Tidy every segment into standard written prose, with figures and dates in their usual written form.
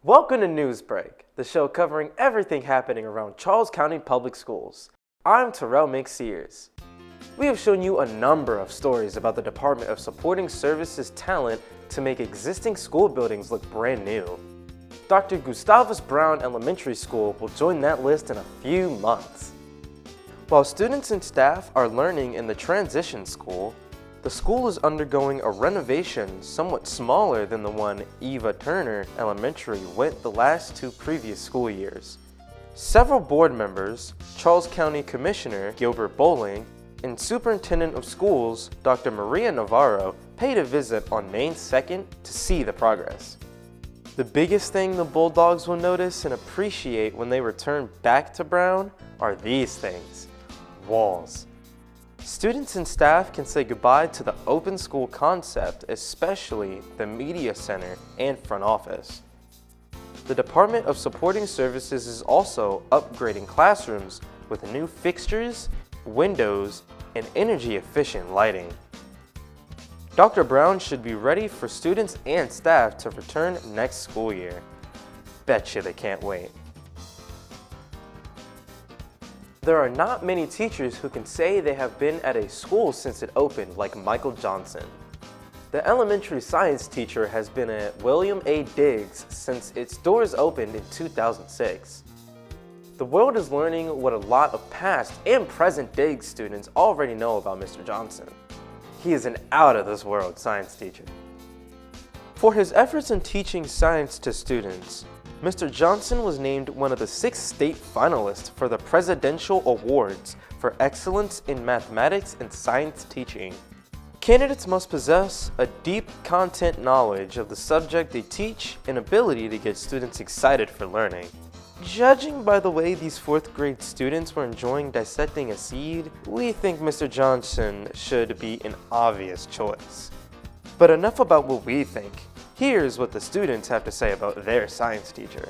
Welcome to NewsBreak, the show covering everything happening around Charles County Public Schools. I'm Terrell McSears. We have shown you a number of stories about the Department of Supporting Services talent to make existing school buildings look brand new. Dr. Gustavus Brown Elementary School will join that list in a few months. While students and staff are learning in the transition school, the school is undergoing a renovation somewhat smaller than the one Eva Turner Elementary went the last two previous school years. Several board members, Charles County Commissioner Gilbert Bowling, and Superintendent of Schools Dr. Maria Navarro paid a visit on May 2nd to see the progress. The biggest thing the Bulldogs will notice and appreciate when they return back to Brown are these things: walls. Students and staff can say goodbye to the open school concept, especially the media center and front office. The Department of Supporting Services is also upgrading classrooms with new fixtures, windows, and energy-efficient lighting. Dr. Brown should be ready for students and staff to return next school year. Betcha they can't wait. There are not many teachers who can say they have been at a school since it opened, like Michael Johnson. The elementary science teacher has been at William A. Diggs since its doors opened in 2006. The world is learning what a lot of past and present Diggs students already know about Mr. Johnson. He is an out-of-this-world science teacher. For his efforts in teaching science to students, Mr. Johnson was named one of the 6 state finalists for the Presidential Awards for Excellence in Mathematics and Science Teaching. Candidates must possess a deep content knowledge of the subject they teach and ability to get students excited for learning. Judging by the way these 4th grade students were enjoying dissecting a seed, we think Mr. Johnson should be an obvious choice. But enough about what we think. Here's what the students have to say about their science teacher.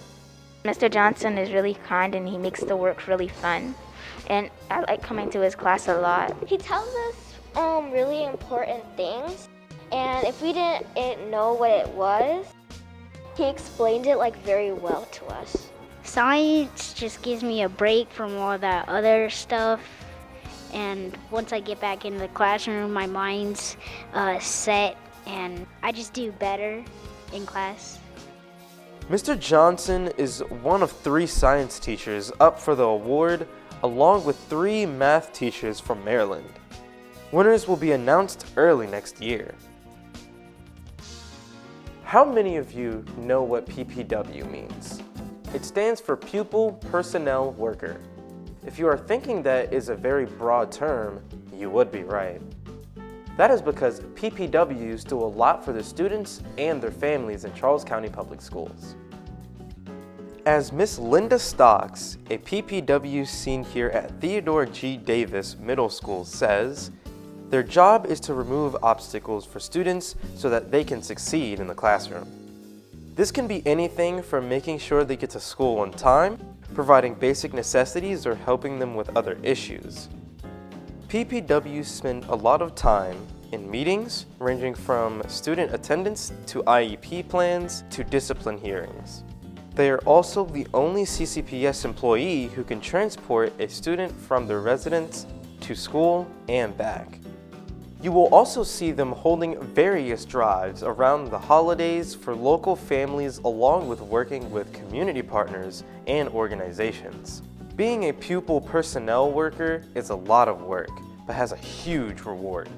Mr. Johnson is really kind and he makes the work really fun. And I like coming to his class a lot. He tells us really important things, and if we didn't know what it was, he explained it very well to us. Science just gives me a break from all that other stuff, and once I get back into the classroom, my mind's set and I just do better in class. Mr. Johnson is one of 3 science teachers up for the award, along with 3 math teachers from Maryland. Winners will be announced early next year. How many of you know what PPW means? It stands for Pupil Personnel Worker. If you are thinking that is a very broad term, you would be right. That is because PPWs do a lot for the students and their families in Charles County Public Schools. As Miss Linda Stocks, a PPW seen here at Theodore G. Davis Middle School, says, their job is to remove obstacles for students so that they can succeed in the classroom. This can be anything from making sure they get to school on time, providing basic necessities, or helping them with other issues. PPWs spend a lot of time in meetings ranging from student attendance to IEP plans to discipline hearings. They are also the only CCPS employee who can transport a student from their residence to school and back. You will also see them holding various drives around the holidays for local families, along with working with community partners and organizations. Being a pupil personnel worker is a lot of work, but has a huge reward.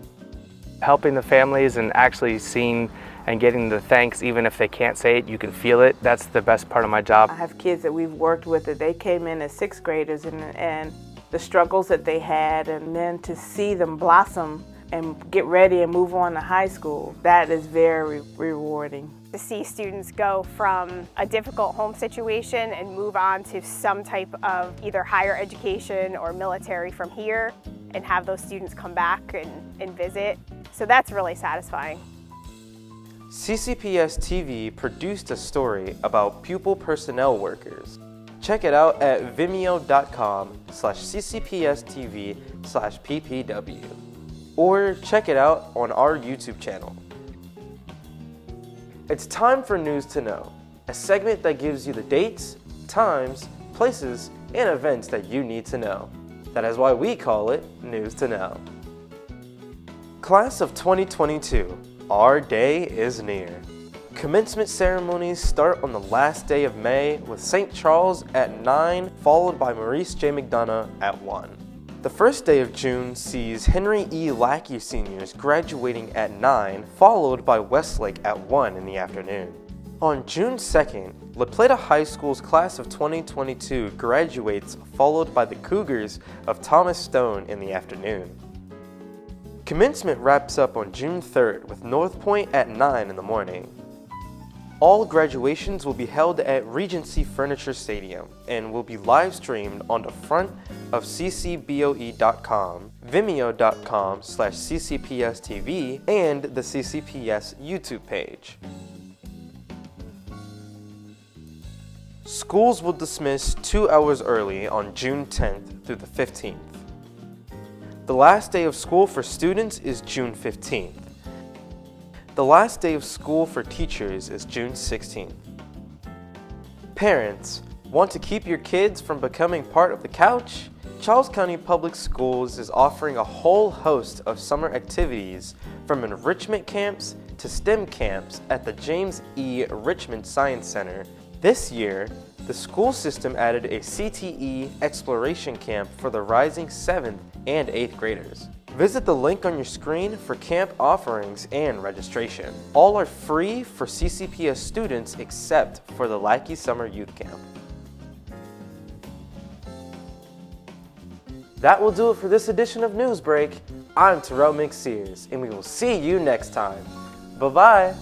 Helping the families and actually seeing and getting the thanks, even if they can't say it, you can feel it. That's the best part of my job. I have kids that we've worked with that they came in as 6th graders and the struggles that they had, and then to see them blossom and get ready and move on to high school, that is very rewarding. To see students go from a difficult home situation and move on to some type of either higher education or military from here, and have those students come back and visit. So that's really satisfying. CCPS-TV produced a story about pupil personnel workers. Check it out at vimeo.com/ccpstv/ppw. Or check it out on our YouTube channel. It's time for News to Know. a segment that gives you the dates, times, places, and events that you need to know. That is why we call it News to Know. Class of 2022, our day is near. Commencement ceremonies start on the last day of May with St. Charles at 9, followed by Maurice J. McDonough at 1. The first day of June sees Henry E. Lackey Seniors graduating at 9, followed by Westlake at 1 in the afternoon. On June 2nd, La Plata High School's class of 2022 graduates, followed by the Cougars of Thomas Stone in the afternoon. Commencement wraps up on June 3rd with North Point at 9 in the morning. All graduations will be held at Regency Furniture Stadium and will be live streamed on the front of ccboe.com, vimeo.com/CCPS-TV, and the CCPS YouTube page. Schools will dismiss 2 hours early on June 10th through the 15th. The last day of school for students is June 15th. The last day of school for teachers is June 16th. Parents, want to keep your kids from becoming part of the couch? Charles County Public Schools is offering a whole host of summer activities, from enrichment camps to STEM camps at the James E. Richmond Science Center. This year, the school system added a CTE exploration camp for the rising 7th and 8th graders. Visit the link on your screen for camp offerings and registration. All are free for CCPS students except for the Lackey Summer Youth Camp. That will do it for this edition of Newsbreak. I'm Terrell McSears, and we will see you next time. Bye-bye.